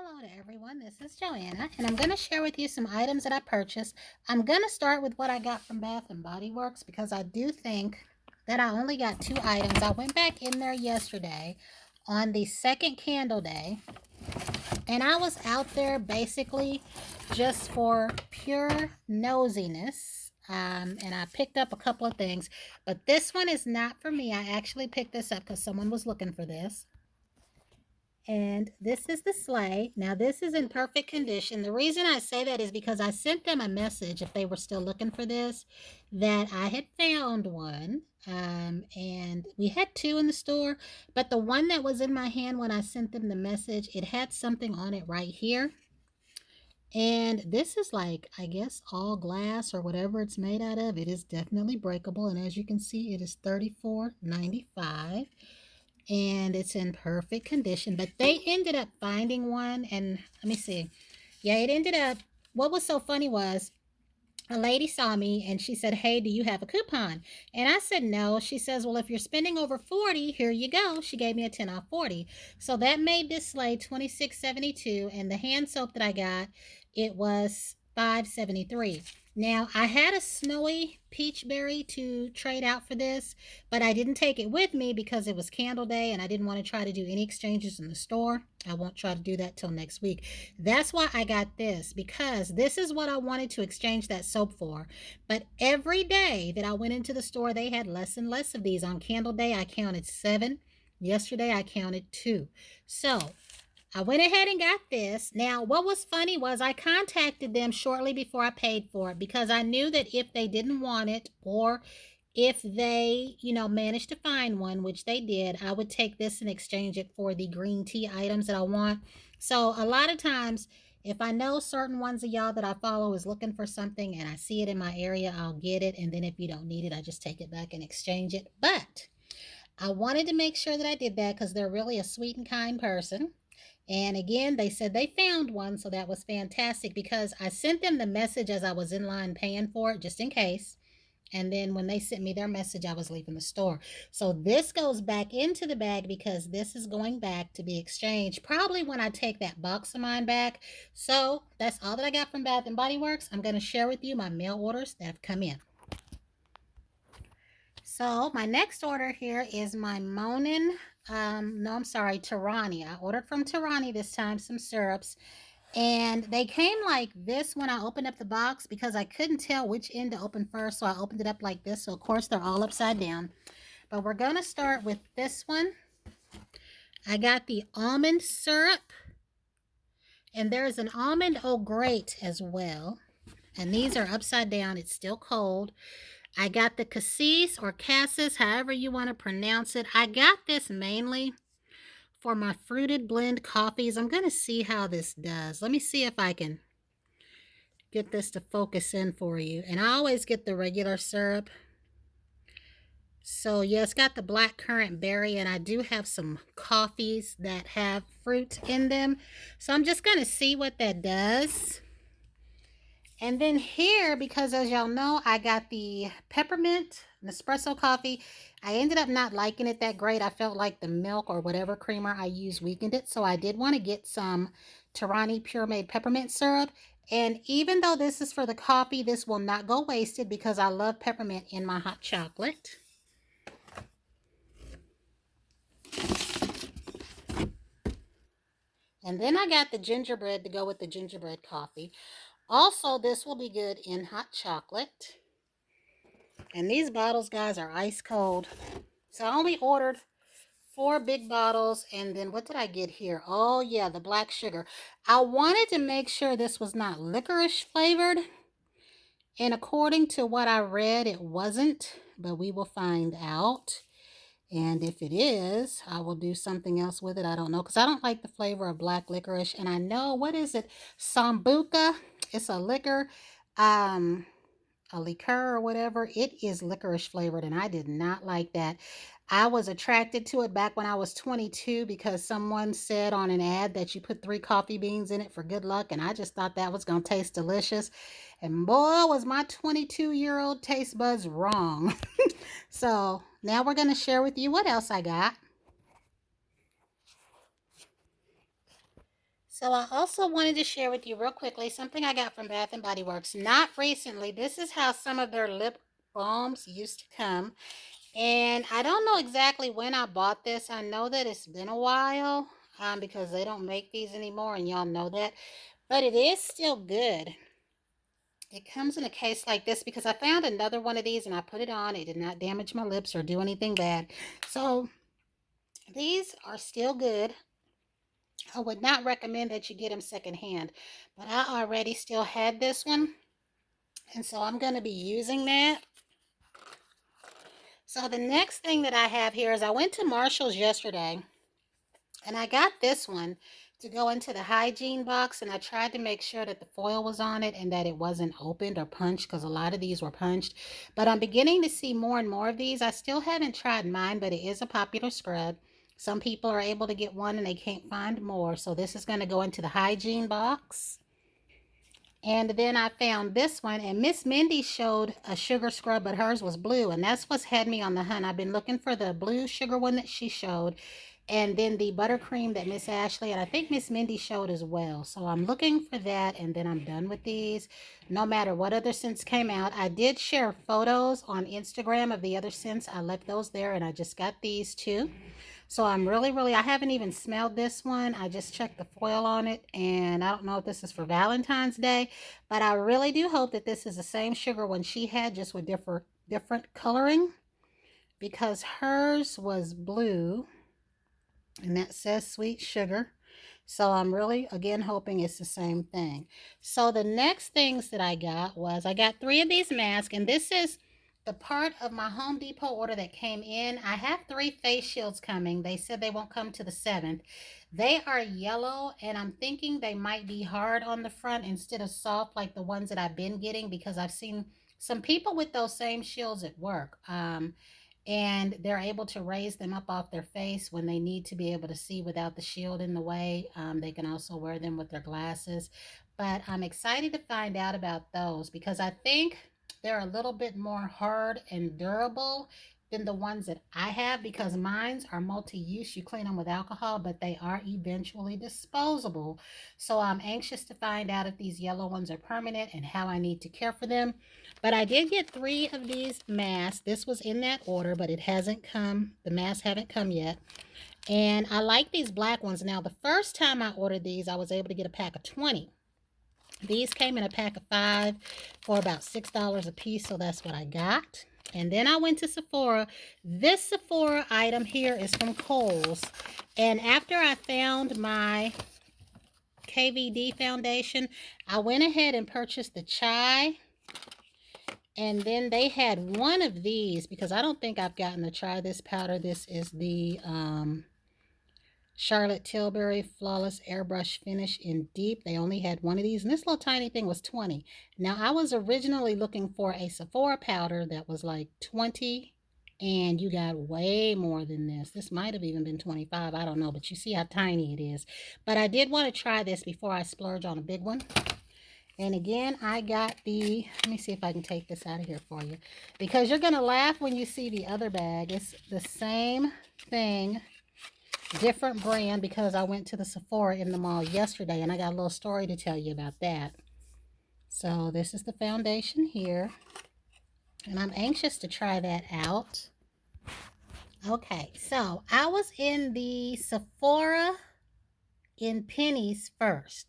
Hello to everyone, this is Joanna, and I'm going to share with you some items that I purchased. I'm going to start with what I got from Bath& Body Works because I do think that I only got 2 items. I went back in there yesterday on the second candle day, and I was out there basically just for pure nosiness. And I picked up a couple of things, but this one is not for me. I actually picked this up because someone was looking for this. And this is the sleigh. Now, this is in perfect condition. The reason I say that is because I sent them a message, if they were still looking for this, that I had found one. And we had 2 in the store, but the one that was in my hand when I sent them the message, it had something on it right here. And this is like, I guess, all glass or whatever it's made out of. It is definitely breakable. And as you can see, it is $34.95 and it's in perfect condition. But they ended up finding one, and let me see. Yeah, it ended up, what was so funny was a lady saw me and she said, "Hey, do you have a coupon?" And I said, "No." She says, "Well, if you're spending over 40, here you go." She gave me a 10 off 40. So that made this sleigh $26.72, and the hand soap that I got, it was $5.73. Now, I had a snowy peach berry to trade out for this, but I didn't take it with me because it was candle day and I didn't want to try to do any exchanges in the store. I won't try to do that till next week. That's why I got this, because this is what I wanted to exchange that soap for. But every day that I went into the store, they had less and less of these. On candle day, I counted 7. Yesterday, I counted 2. So I went ahead and got this. Now, what was funny was I contacted them shortly before I paid for it because I knew that if they didn't want it, or if they, managed to find one, which they did, I would take this and exchange it for the green tea items that I want. So a lot of times, if I know certain ones of y'all that I follow is looking for something and I see it in my area, I'll get it. And then if you don't need it, I just take it back and exchange it. But I wanted to make sure that I did that because they're really a sweet and kind person. And again, they said they found one, so that was fantastic because I sent them the message as I was in line paying for it, just in case. And then when they sent me their message, I was leaving the store. So this goes back into the bag because this is going back to be exchanged probably when I take that box of mine back. So that's all that I got from Bath and Body Works. I'm going to share with you my mail orders that have come in. So my next order here is my Monin, no, I'm sorry, Torani. I ordered from Torani this time some syrups, and they came like this when I opened up the box because I couldn't tell which end to open first, so I opened it up like this. So of course they're all upside down, but we're gonna start with this one. I got the almond syrup, and there's an almond au gratin as well, and these are upside down. It's still cold. I got the cassis or cassis, however you want to pronounce it. I got this mainly for my fruited blend coffees. I'm going to see how this does. Let me see if I can get this to focus in for you. And I always get the regular syrup. So yeah, it's got the black currant berry, and I do have some coffees that have fruit in them. So I'm just going to see what that does. And then here, because as y'all know, I got the peppermint Nespresso coffee. I ended up not liking it that great. I felt like the milk or whatever creamer I used weakened it. So I did want to get some Torani Pure Made peppermint syrup. And even though this is for the coffee, this will not go wasted because I love peppermint in my hot chocolate. And then I got the gingerbread to go with the gingerbread coffee. Also, this will be good in hot chocolate. And these bottles, guys, are ice cold. So I only ordered 4 big bottles. And then what did I get here? Oh, yeah, the black sugar. I wanted to make sure this was not licorice flavored. And according to what I read, it wasn't. But we will find out. And if it is, I will do something else with it. I don't know, because I don't like the flavor of black licorice. And I know, what is it? Sambuca. It's a liquor. A liqueur or whatever. It is licorice flavored, and I did not like that. I was attracted to it back when I was 22 because someone said on an ad that you put 3 coffee beans in it for good luck, and I just thought that was going to taste delicious. And boy, was my 22-year-old taste buds wrong. So now we're going to share with you what else I got. So I also wanted to share with you real quickly something I got from Bath and Body Works. Not recently. This is how some of their lip balms used to come. And I don't know exactly when I bought this. I know that it's been a while because they don't make these anymore, and y'all know that. But it is still good. It comes in a case like this because I found another one of these and I put it on. It did not damage my lips or do anything bad. So these are still good. I would not recommend that you get them secondhand, but I already still had this one, and so I'm going to be using that. So the next thing that I have here is I went to Marshall's yesterday, and I got this one to go into the hygiene box, and I tried to make sure that the foil was on it and that it wasn't opened or punched because a lot of these were punched. But I'm beginning to see more and more of these. I still haven't tried mine, but it is a popular scrub. Some people are able to get one and they can't find more. So this is going to go into the hygiene box. And then I found this one, and Miss Mindy showed a sugar scrub, but hers was blue, and that's what's had me on the hunt. I've been looking for the blue sugar one that she showed, and then the buttercream that Miss Ashley and I think Miss Mindy showed as well. So I'm looking for that, and then I'm done with these. No matter what other scents came out, I did share photos on Instagram of the other scents. I left those there, and I just got these too. So I'm really, I haven't even smelled this one. I just checked the foil on it, and I don't know if this is for Valentine's Day, but I really do hope that this is the same sugar one she had, just with different coloring, because hers was blue, and that says sweet sugar. So I'm really, again, hoping it's the same thing. So the next things that I got was I got 3 of these masks, and this is the part of my Home Depot order that came in. I have 3 face shields coming. They said they won't come to the 7th. They are yellow, and I'm thinking they might be hard on the front instead of soft like the ones that I've been getting, because I've seen some people with those same shields at work. And they're able to raise them up off their face when they need to be able to see without the shield in the way. They can also wear them with their glasses. But I'm excited to find out about those because I think they're a little bit more hard and durable than the ones that I have, because mines are multi-use. You clean them with alcohol, but they are eventually disposable. So I'm anxious to find out if these yellow ones are permanent and how I need to care for them. But I did get 3 of these masks. This was in that order, but it hasn't come. The masks haven't come yet. And I like these black ones. Now, the first time I ordered these, I was able to get a pack of 20. These came in a pack of 5 for about $6 a piece, so that's what I got. And then I went to Sephora. This Sephora item here is from Kohl's. And after I found my KVD foundation, I went ahead and purchased the chai. And then they had one of these, because I don't think I've gotten to try this powder. This is the Charlotte Tilbury Flawless Airbrush Finish in Deep. They only had one of these, and this little tiny thing was 20. Now, I was originally looking for a Sephora powder that was like 20, and you got way more than this. This might have even been 25. I don't know, but you see how tiny it is. But I did want to try this before I splurge on a big one. And again, I got the, let me see if I can take this out of here for you, because you're going to laugh when you see the other bag. It's the same thing, different brand, because I went to the Sephora in the mall yesterday, and I got a little story to tell you about that. So this is the foundation here, and I'm anxious to try that out. Okay, so I was in the Sephora in Penny's first.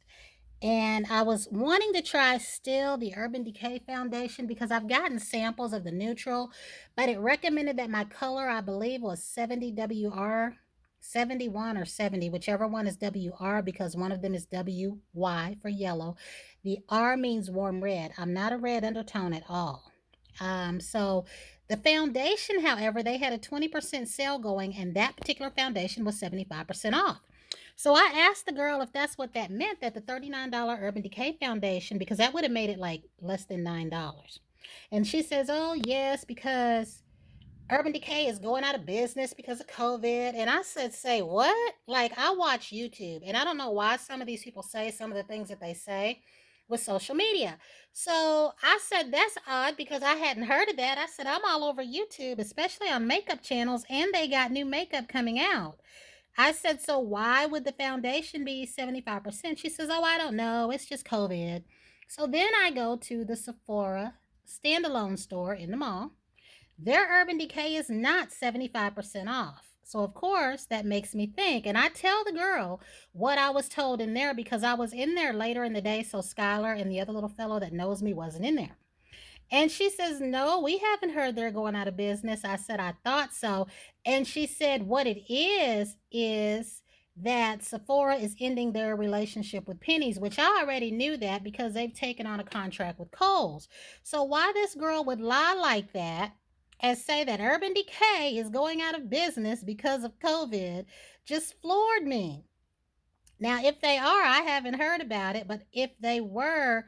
And I was wanting to try still the Urban Decay foundation, because I've gotten samples of the neutral, but it recommended that my color, I believe, was 70 WR, 71 or 70, whichever one is WR, because one of them is WY for yellow. The R means warm red. I'm not a red undertone at all. So the foundation, however, they had a 20% sale going, and that particular foundation was 75% off. So I asked the girl if that's what that meant, that the $39 Urban Decay foundation, because that would have made it like less than $9. And she says, oh, yes, because Urban Decay is going out of business because of COVID. And I said, say what? Like, I watch YouTube, and I don't know why some of these people say some of the things that they say with social media. So I said, that's odd, because I hadn't heard of that. I said, I'm all over YouTube, especially on makeup channels, and they got new makeup coming out. I said, so why would the foundation be 75%? She says, oh, I don't know. It's just COVID. So then I go to the Sephora standalone store in the mall. Their Urban Decay is not 75% off. So, of course, that makes me think. And I tell the girl what I was told in there because I was in there later in the day. So, Skylar and the other little fellow that knows me wasn't in there. And she says, no, we haven't heard they're going out of business. I said, I thought so. And she said, what it is that Sephora is ending their relationship with Penny's, which I already knew that because they've taken on a contract with Kohl's. So why this girl would lie like that and say that Urban Decay is going out of business because of COVID just floored me. Now, if they are, I haven't heard about it, but if they were,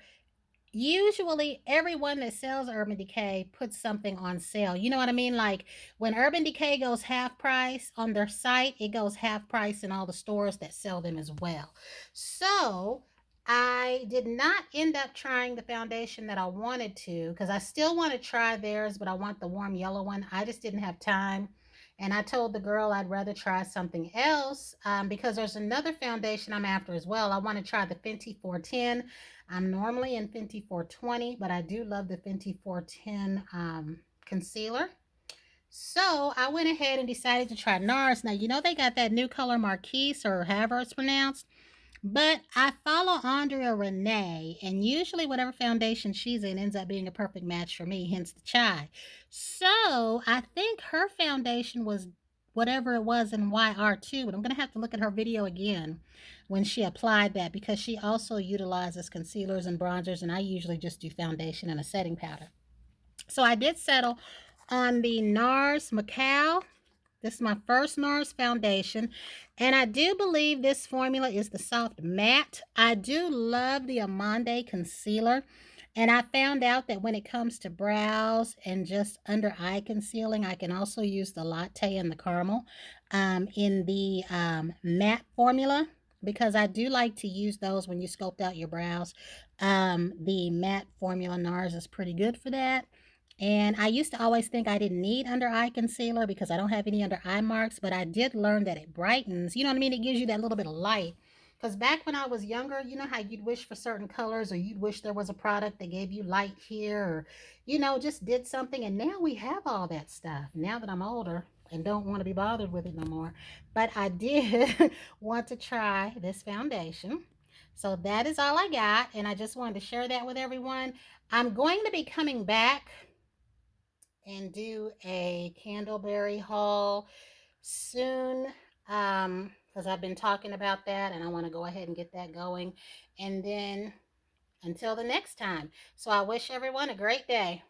usually everyone that sells Urban Decay puts something on sale. You know what I mean? Like when Urban Decay goes half price on their site, it goes half price in all the stores that sell them as well. So I did not end up trying the foundation that I wanted to because I still want to try theirs, but I want the warm yellow one. I just didn't have time. And I told the girl I'd rather try something else because there's another foundation I'm after as well. I want to try the Fenty 410. I'm normally in Fenty 420, but I do love the Fenty 410 concealer. So I went ahead and decided to try NARS. Now, you know they got that new color Marquise or however it's pronounced. But I follow Andrea Renee, and usually whatever foundation she's in ends up being a perfect match for me, hence the chai. So I think her foundation was whatever it was in YR2, but I'm going to have to look at her video again when she applied that because she also utilizes concealers and bronzers, and I usually just do foundation and a setting powder. So I did settle on the NARS Macau. This is my first NARS foundation, and I do believe this formula is the soft matte. I do love the Amande concealer, and I found out that when it comes to brows and just under eye concealing, I can also use the latte and the caramel in the matte formula because I do like to use those when you sculpt out your brows. The matte formula NARS is pretty good for that. And I used to always think I didn't need under eye concealer because I don't have any under eye marks, but I did learn that it brightens. You know what I mean? It gives you that little bit of light. Because back when I was younger, you know how you'd wish for certain colors or you'd wish there was a product that gave you light here or, just did something. And now we have all that stuff. Now that I'm older and don't want to be bothered with it no more. But I did want to try this foundation. So that is all I got. And I just wanted to share that with everyone. I'm going to be coming back and do a candleberry haul soon because I've been talking about that and I want to go ahead and get that going. And then until the next time. So I wish everyone a great day.